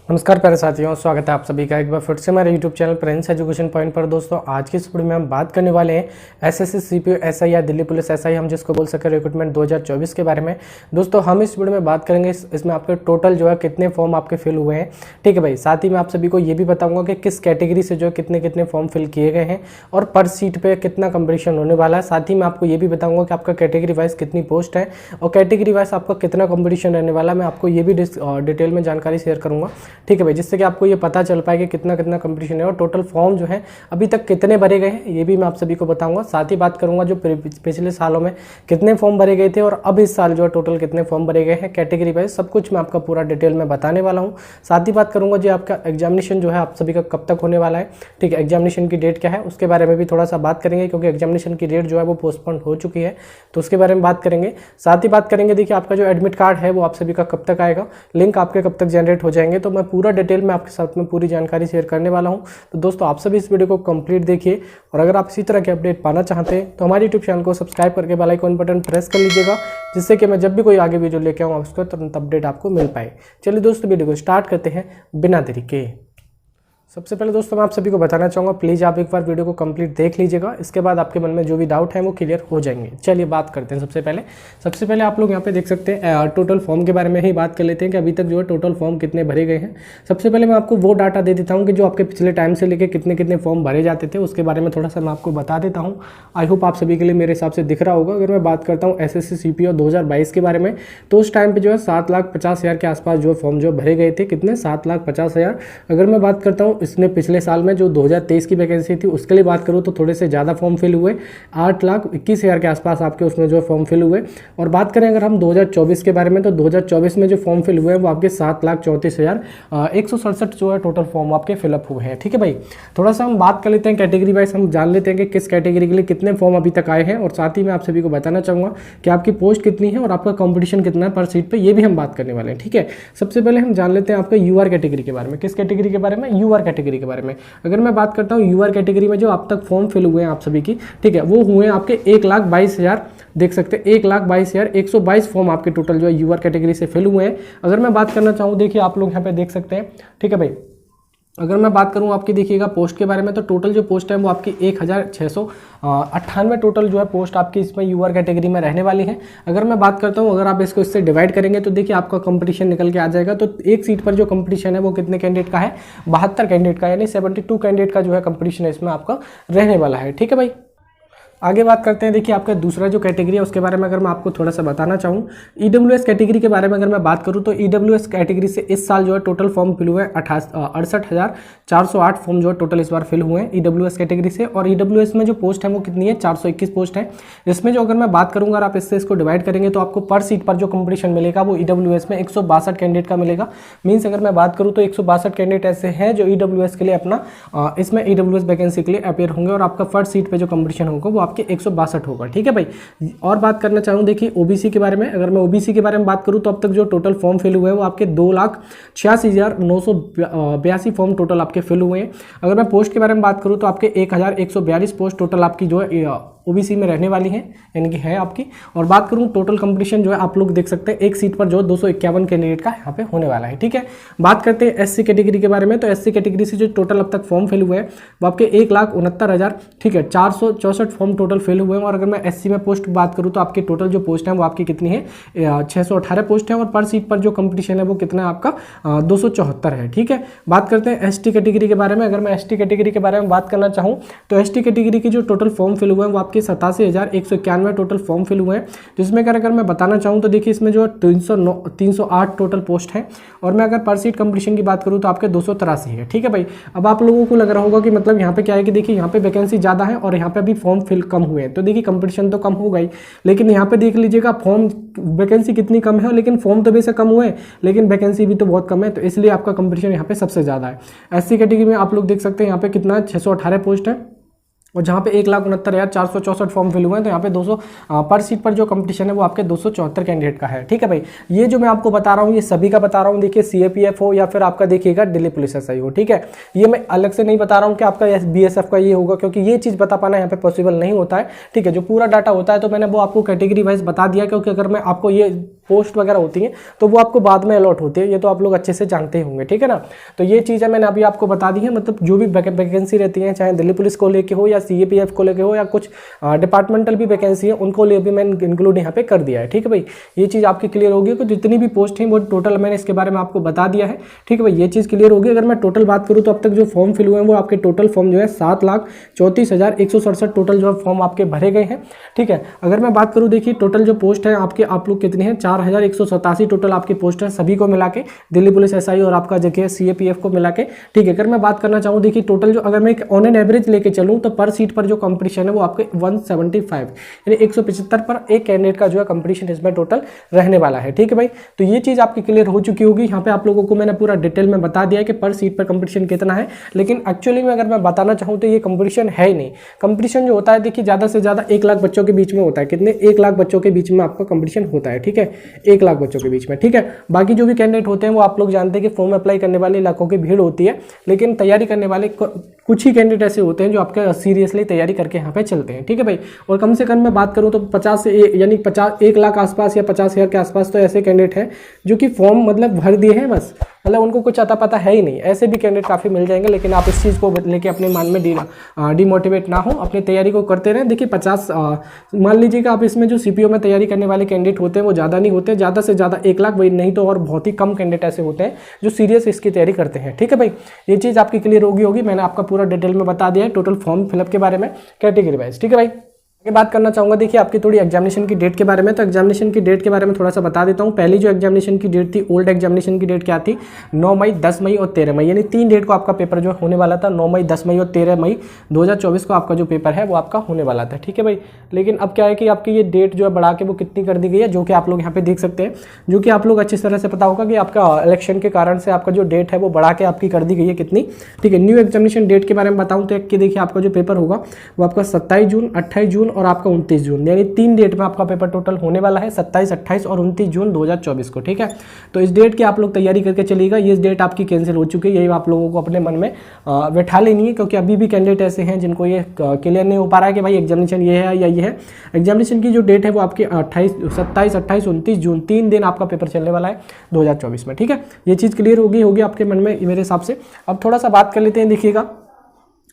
नमस्कार प्यारे साथियों, स्वागत है आप सभी का एक बार फिर से हमारे YouTube channel Prince education point पर। दोस्तों आज की इस वीडियो में हम बात करने वाले हैं एसएससी सीपीओ एसआई या दिल्ली पुलिस एसआई हम जिसको बोल सके रिक्रूटमेंट 2024 के बारे में। दोस्तों हम इस वीडियो में बात करेंगे इसमें आपके टोटल जो है कितने फॉर्म आपके फिल हुए हैं, ठीक है भाई। साथ ही मैं आप सभी को ये भी बताऊंगा कि किस कैटेगरी से जो है कितने कितने फॉर्म फिल किए गए हैं और पर सीट पर कितना कंपटीशन होने वाला है। साथ ही मैं आपको ये भी बताऊंगा कि आपका कैटेगरी वाइज कितनी पोस्ट है और कैटेगरी वाइज आपका कितना कंपटीशन रहने वाला है। मैं आपको ये भी डिटेल में जानकारी शेयर करूँगा, ठीक है भाई, जिससे कि आपको ये पता चल पाए कि कितना कितना कंपटीशन है और टोटल फॉर्म जो है अभी तक कितने भरे गए हैं, ये भी मैं आप सभी को बताऊंगा। साथ ही बात करूंगा जो पिछले सालों में कितने फॉर्म भरे गए थे और अब इस साल जो है टोटल कितने फॉर्म भरे गए हैं कैटेगरी वाइज, सब कुछ मैं आपका पूरा डिटेल में बताने वाला हूँ। साथ ही बात करूंगा जो आपका एग्जामिनेशन जो है आप सभी का कब तक होने वाला है, ठीक है, एग्जामिनेशन की डेट क्या है उसके बारे में भी थोड़ा सा बात करेंगे, क्योंकि एग्जामिनेशन की डेट जो है वो पोस्टपोन हो चुकी है, तो उसके बारे में बात करेंगे। साथ ही बात करेंगे देखिए आपका जो एडमिट कार्ड है वो आप सभी का कब तक आएगा, लिंक आपके कब तक जनरेट हो जाएंगे, तो मैं पूरा डिटेल में आपके साथ में पूरी जानकारी शेयर करने वाला हूं। तो दोस्तों आप सभी इस वीडियो को कंप्लीट देखिए और अगर आप इसी तरह के अपडेट पाना चाहते हैं तो हमारे यूट्यूब चैनल को सब्सक्राइब करके बेल आइकन बटन प्रेस कर लीजिएगा, जिससे कि मैं जब भी कोई आगे वीडियो लेके आऊँ उसका तुरंत अपडेट आपको मिल पाए। चलिए दोस्तों वीडियो को स्टार्ट करते हैं बिना देरी के। सबसे पहले दोस्तों मैं आप सभी को बताना चाहूँगा, प्लीज़ आप एक बार वीडियो को कंप्लीट देख लीजिएगा, इसके बाद आपके मन में जो भी डाउट है वो क्लियर हो जाएंगे। चलिए बात करते हैं। सबसे पहले आप लोग यहाँ पे देख सकते हैं टोटल फॉर्म के बारे में ही बात कर लेते हैं कि अभी तक जो है टोटल फॉर्म कितने भरे गए हैं। सबसे पहले मैं आपको वो डाटा दे देता हूँ कि जो आपके पिछले टाइम से लेकर कितने कितने फॉर्म भरे जाते थे, उसके बारे में थोड़ा सा मैं आपको बता देता हूँ। आई होप आप सभी के लिए मेरे हिसाब से दिख रहा होगा। अगर मैं बात करता हूँ एसएससी सीपीओ 2022 के बारे में, तो उस टाइम पर जो है 7,50,000 के आसपास जो फॉर्म जो भरे गए थे। कितने? 7,50,000। अगर मैं बात करता हूँ इसने पिछले साल में जो 2023 की वैकेंसी थी उसके लिए बात करूँ तो थोड़े से ज़्यादा फॉर्म फिल हुए, 8,21,000 के आसपास आपके उसमें जो फॉर्म फिल हुए। और बात करें अगर हम 2024 के बारे में, तो 2024 में जो फॉर्म फिल हुए हैं वो आपके 7,34,167 जो है टोटल फॉर्म आपके फिलअप हुए हैं, ठीक है भाई। थोड़ा सा हम बात कर लेते हैं कैटेगरी वाइज, हम जान लेते हैं कि किस कैटेगरी के लिए कितने फॉर्म अभी तक आए हैं, और साथ ही मैं आप सभी को बताना चाहूँगा कि आपकी पोस्ट कितनी है और आपका कॉम्पिटिशन कितना है पर सीट पर, ये भी हम बात करने वाले हैं, ठीक है। सबसे पहले हम जान लेते हैं आपका यूआर कैटेगरी के बारे में। किस कैटेगरी के बारे में? यूआर कैटेगरी के बारे में। अगर मैं बात करता हूँ यूआर कैटेगरी में जो अब तक फॉर्म फिल हुए हैं आप सभी की, ठीक है, वो हुए आपके 1,22,000, देख सकते हैं 1,22,122 फॉर्म आपके टोटल जो है यूआर कैटेगरी से फिल हुए हैं। अगर मैं बात करना चाहूँ, देखिए आप लोग यहाँ पे देख सकते हैं, ठीक है भाई। अगर मैं बात करूं आपकी देखिएगा पोस्ट के बारे में, तो टोटल जो पोस्ट है वो आपकी 1,698 टोटल जो है पोस्ट आपकी इसमें यूआर कैटेगरी में रहने वाली है। अगर मैं बात करता हूं, अगर आप इसको इससे डिवाइड करेंगे तो देखिए आपका कंपटीशन निकल के आ जाएगा। तो एक सीट पर जो कंपटीशन है वो कितने कैंडिडेट का है? 72 कैंडिडेट का, यानी 72 कैंडिडेट का जो है कंपटीशन है इसमें आपका रहने वाला है, ठीक है भाई। आगे बात करते हैं, देखिए आपका दूसरा जो कैटेगरी है उसके बारे में अगर मैं आपको थोड़ा सा बताना चाहूँ, ईडब्ल्यूएस कैटेगरी के बारे में अगर मैं बात करूँ, तो ईडब्ल्यूएस कैटेगरी से इस साल जो है टोटल फॉर्म फिल हुए 68,408 फॉर्म जो है टोटल इस बार फिल हुए हैं ईडब्ल्यूएस कैटेगरी से। और ईडब्ल्यूएस में जो पोस्ट है वो कितनी है? 421 पोस्ट है। इसमें जो अगर मैं बात करूँगा, अगर आप इससे इसको डिवाइड करेंगे तो आपको पर सीट पर जो कंपटीशन मिलेगा वो ईडब्ल्यूएस में 162 कैंडिडेट का मिलेगा। मीन्स अगर मैं बात करूँ तो 162 कैंडिडेट ऐसे हैं जो ईडब्ल्यूएस के लिए अपना इसमें ईडब्ल्यूएस वैकेंसी के लिए अपेयर होंगे, और आपका फर्स्ट सीट पर जो कंपटीशन होगा वो आपके 162 होगा, ठीक है भाई। और बात करना चाहूँ देखिए ओबीसी के बारे में, अगर मैं ओबीसी के बारे में बात करूँ तो अब तक जो टोटल फॉर्म फिल हुए हैं वो आपके 2,86,982 फॉर्म टोटल आपके फिल हुए हैं। अगर मैं पोस्ट के बारे में बात करूँ तो आपके 1,142 पोस्ट टोटल आपकी जो है ओबीसी में रहने वाली है, यानी कि है आपकी। और बात करूं टोटल कंपटीशन जो है आप लोग देख सकते हैं एक सीट पर जो 251 कैंडिडेट का यहाँ पे होने वाला है, ठीक है। बात करते हैं एससी कैटेगरी के बारे में, तो एससी कैटेगरी से जो टोटल अब तक फॉर्म फिल हुए हैं वो आपके 1,69,000, ठीक है, 464 फॉर्म टोटल फिल हुए हैं। और अगर मैं एससी में पोस्ट की बात करूँ तो आपकी टोटल जो पोस्ट है वो आपकी कितनी है? 618 पोस्ट है, और पर सीट पर जो कंपटीशन है वो कितना है आपका? 274 है, ठीक है। बात करते हैं एसटी कैटेगरी के बारे में। अगर मैं एसटी कैटेगरी के बारे में बात करना चाहूँ तो एसटी कैटेगरी की जो टोटल फॉर्म फिल हुए हैं वो आपके 87,191 टोटल फॉर्म फिल हुए हैं, जिसमें अगर मैं बताना चाहूँ तो देखिए इसमें जो 308 टोटल पोस्ट है। और मैं अगर पर सीट कंपटीशन की बात करूँ तो आपके 283 है, ठीक है भाई। अब आप लोगों को लग रहा होगा कि मतलब यहाँ पे क्या है कि देखिए यहाँ पे वैकेंसी ज़्यादा है और यहाँ पे अभी फॉर्म फिल कम हुए हैं, तो देखिए कंपटीशन तो कम होगा ही, लेकिन यहाँ पे देख लीजिएगा फॉर्म वैकेंसी कितनी कम है, लेकिन फॉर्म तो वैसे कम हुए हैं लेकिन वैकेंसी भी तो बहुत कम है, तो इसलिए आपका कंपटीशन यहाँ पे सबसे ज़्यादा है। एससी कैटेगरी में आप लोग देख सकते हैं यहाँ पे कितना है? 618 पोस्ट है, और जहाँ पे 1,69,464 फॉर्म फिल हुए हैं, तो यहाँ पे 200 पर सीट पर जो कंपटीशन है वो आपके 274 कैंडिडेट का है, ठीक है भाई। ये जो मैं आपको बता रहा हूँ ये सभी का बता रहा हूँ, देखिए सीएपीएफ हो या फिर आपका देखिएगा दिल्ली पुलिस एसआई हो, ठीक है। ये मैं अलग से नहीं बता रहा हूँ कि आपका बीएसएफ का ये होगा, क्योंकि ये चीज़ बता पाना यहाँ पे पॉसिबल नहीं होता है, ठीक है। जो पूरा डाटा होता है तो मैंने वो आपको कैटेगरी वाइज बता दिया, क्योंकि अगर मैं आपको ये पोस्ट वगैरह होती हैं तो वो आपको बाद में अलॉट होती है, ये तो आप लोग अच्छे से जानते ही होंगे, ठीक है ना। तो ये चीज़ है मैंने अभी आपको बता दी है, मतलब जो भी वैकेंसी रहती है चाहे दिल्ली पुलिस को लेके हो या CAPF को लेके हो या कुछ डिपार्टमेंटल भी वैकेंसी है उनको ले भी मैंने इंक्लूड यहाँ पे कर दिया है, ठीक है भाई। ये चीज़ आपकी क्लियर होगी कि जितनी भी पोस्ट हैं वो टोटल मैंने इसके बारे में आपको बता दिया है, ठीक है भाई। ये चीज़ क्लियर होगी। अगर मैं टोटल बात करूँ तो अब तक जो फॉर्म फिल हुए हैं वो आपके टोटल फॉर्म जो है 7,34,167 टोटल जो फॉर्म आपके भरे गए हैं, ठीक है। अगर मैं बात करूँ देखिए टोटल जो पोस्ट है आपके आप लोग कितने हैं, 4,187 टोटल आपकी पोस्ट है सभी को मिला के, दिल्ली पुलिस SI और आपका जगह CAPF को मिला के, ठीक है। अगर मैं बात करना चाहूँ देखिए टोटल जो अगर मैं ऑन एन एवरेज लेके चलूँ तो पर सीट पर जो कंपटीशन है वो आपके 175 यानी 175 पर एक कैंडिडेट का जो है कंपटीशन इसमें टोटल रहने वाला है, ठीक है भाई। तो ये चीज़ आपकी क्लियर हो चुकी होगी। यहाँ पे आप लोगों को मैंने पूरा डिटेल में बता दिया है कि पर सीट पर कंपटीशन कितना है, लेकिन एक्चुअली में अगर मैं बताना चाहूँ तो ये कंपटीशन है ही नहीं। कंपटीशन जो होता है देखिए ज़्यादा से ज़्यादा 1 लाख बच्चों के बीच में होता है, कितने 1 लाख बच्चों के बीच में आपका कंपटीशन होता है, ठीक है, 1 लाख बच्चों के बीच में, ठीक है। बाकी जो भी कैंडिडेट होते हैं वो आप लोग जानते हैं कि फॉर्म अप्लाई करने वाले लाखों की भीड़ होती है, लेकिन तैयारी करने वाले कुछ ही कैंडिडेट ऐसे होते हैं जो आपका सीरियसली तैयारी करके यहाँ पे चलते हैं, ठीक है भाई। और कम से कम मैं बात करूँ तो 50 से यानी 1 लाख आसपास या 50,000 के आसपास तो ऐसे कैंडिडेट हैं जो कि फॉर्म मतलब भर दिए हैं बस, मतलब उनको कुछ अता पता है ही नहीं। ऐसे भी कैंडिडेट काफ़ी मिल जाएंगे, लेकिन आप इस चीज़ को लेके अपने मन में डिमोटिवेट ना हो, अपनी तैयारी को करते रहें। देखिए 50 मान लीजिएगा आप इसमें जो CPO में तैयारी करने वाले कैंडिडेट होते हैं वो ज़्यादा नहीं होते, ज़्यादा से ज़्यादा 1 लाख, वही नहीं तो और बहुत ही कम कैंडिडेट ऐसे होते हैं जो सीरियस इसकी तैयारी करते हैं, ठीक है भाई। ये चीज़ आपकी क्लियर होगी। मैंने आपका पूरा डिटेल में बता दिया है टोटल फॉर्म फिलअप के बारे में कैटेगरी वाइज, ठीक है भाई। आगे बात करना चाहूँगा देखिए आपकी थोड़ी एग्जामिनेशन की डेट के बारे में। तो एग्जामिनेशन की डेट के बारे में थोड़ा सा बता देता हूँ। पहली जो एग्जामिनेशन की डेट थी, ओल्ड एग्जामिनेशन की डेट क्या थी, 9 मई, 10 मई और 13 मई, यानी 3 डेट को आपका पेपर जो होने वाला था। 9 मई, 10 मई और 13 मई 2024 को आपका जो पेपर है वो आपका होने वाला था, ठीक है भाई। लेकिन अब क्या है कि आपकी ये डेट जो है बढ़ा के वो कितनी कर दी गई है, जो कि आप लोग यहाँ पे देख सकते हैं, जो कि आप लोग अच्छी तरह से पता होगा कि आपका इलेक्शन के कारण से आपका जो डेट है वो बढ़ा के आपकी कर दी गई है कितनी, ठीक है। न्यू एग्जामिनेशन डेट के बारे में बताऊँ तो कि देखिए आपका जो पेपर होगा वो आपका 27 जून, 28 जून और आपका 29 जून, यानी 3 डेट में आपका पेपर टोटल होने वाला है, 27, 28 और 29 जून 2024 को, ठीक है। तो इस डेट की आप लोग तैयारी करके चलिएगा। ये डेट आपकी कैंसिल हो चुकी है, यही आप लोगों को अपने मन में बैठा लेनी है, क्योंकि अभी भी कैंडिडेट ऐसे हैं जिनको ये क्लियर नहीं हो पा रहा है कि भाई एग्जामिनेशन ये है या ये है। एग्जामिनेशन की जो डेट है वो आपकी 27, 28, 29 जून 3 दिन आपका पेपर चलने वाला है 2024 में, ठीक है। ये चीज़ क्लियर होगी आपके मन में मेरे हिसाब से। अब थोड़ा सा बात कर लेते हैं, देखिएगा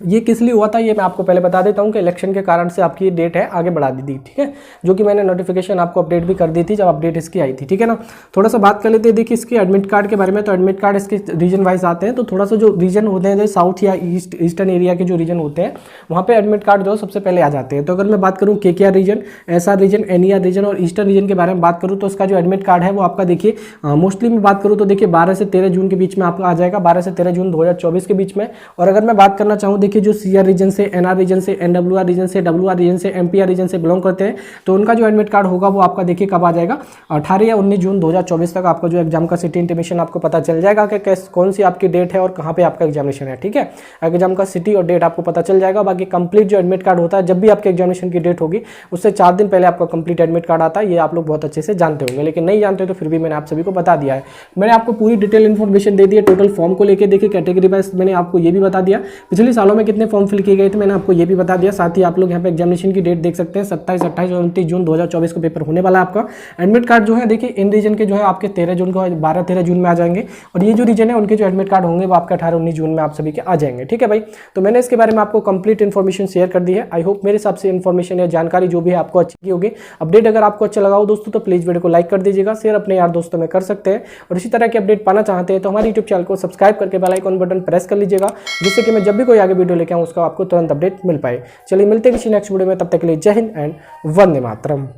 ये किस लिए हुआ था ये मैं आपको पहले बता देता हूँ कि इलेक्शन के कारण से आपकी ये डेट है आगे बढ़ा दी थी, ठीक है, जो कि मैंने नोटिफिकेशन आपको अपडेट भी कर दी थी जब अपडेट इसकी आई थी, ठीक है ना। थोड़ा सा बात कर लेते हैं देखिए इसके एडमिट कार्ड के बारे में। तो एडमिट कार्ड इसके रीजन वाइज आते हैं, तो थोड़ा सा जो रीजन होते हैं जैसे साउथ या ईस्टर्न एरिया के जो रीजन होते हैं वहाँ पे एडमिट कार्ड जो सबसे पहले आ जाते हैं। तो अगर मैं बात करूँ KKR region, SR region, NER region और ईस्टर्न रीजन के बारे में बात करूँ तो उसका जो एडमिट कार्ड है वो आपका देखिए मोस्टली मैं बात करूँ तो देखिए 12 से 13 जून के बीच में आपका आ जाएगा, 12 से 13 जून 2024 के बीच में। और अगर मैं बात करना चाहूँ देखिए जो CR रीजन से, NR रीजन से, NWR रीजन से, WR रीजन से, MPR रीजन से बिलोंग करते हैं तो उनका जो एडमिट कार्ड होगा वो आपका देखिए कब आ जाएगा, 18 या 19 जून 2024 तक आपका जो एग्जाम का सिटी इंटीमेशन आपको पता चल जाएगा कि कौन सी आपकी डेट है और कहाँ पे आपका एग्जामिनेशन है, ठीक है। एग्जाम का सिटी और डेट आपको पता चल जाएगा। बाकी कंप्लीट जो एडमिट कार्ड होता है जब भी आपके एग्जामिनेशन की डेट होगी उससे 4 दिन पहले आपका कंप्लीट एडमिट कार्ड आता है, ये आप लोग बहुत अच्छे से जानते होंगे, लेकिन नहीं जानते तो फिर भी मैंने आप सभी को बता दिया है। मैंने आपको पूरी डिटेल इन्फॉर्मेशन दे दी है टोटल फॉर्म को लेकर। देखिए कैटेगरी वाइज मैंने आपको ये भी बता दिया, पिछले सालों में कितने फॉर्म फिल किए गए थे मैंने आपको ये भी बता दिया। साथ ही आप लोग यहाँ पे एग्जामिनेशन की डेट देख सकते हैं, 27, 28 और 29 जून 2024 को पेपर होने वाला है आपका। एडमिट कार्ड जो है देखिए इन रीजन के जो है आपके 13 जून को 12-13 जून में आ जाएंगे, और ये जो रीजन है उनके जो एडमिट कार्ड होंगे वो आपके 18-19 जून में आप सभी के आ जाएंगे, ठीक है भाई। तो मैंने इसके बारे में आपको कंप्लीट इन्फॉर्मेशन शेयर कर दी है। आई होप मेरे हिसाब से इन्फॉर्मेशन या जानकारी जो भी है आपको अच्छी होगी। अपडेट अगर आपको अच्छा लगा हो दोस्तों तो प्लीज वीडियो को लाइक कर दीजिएगा, शेयर अपने यार दोस्तों में कर सकते हैं। और इसी तरह के अपडेट पाना चाहते हैं तो हमारे यूट्यूब चैनल को सब्सक्राइब करके बेल आइकन बटन प्रेस कर लीजिएगा, जिससे कि मैं जब भी कोई आगे वीडियो लेके आऊँ उसका आपको तुरंत अपडेट मिल पाए। चलिए मिलते हैं किसी नेक्स्ट वीडियो में, तब तक के लिए जय हिंद एंड वंदे मातरम।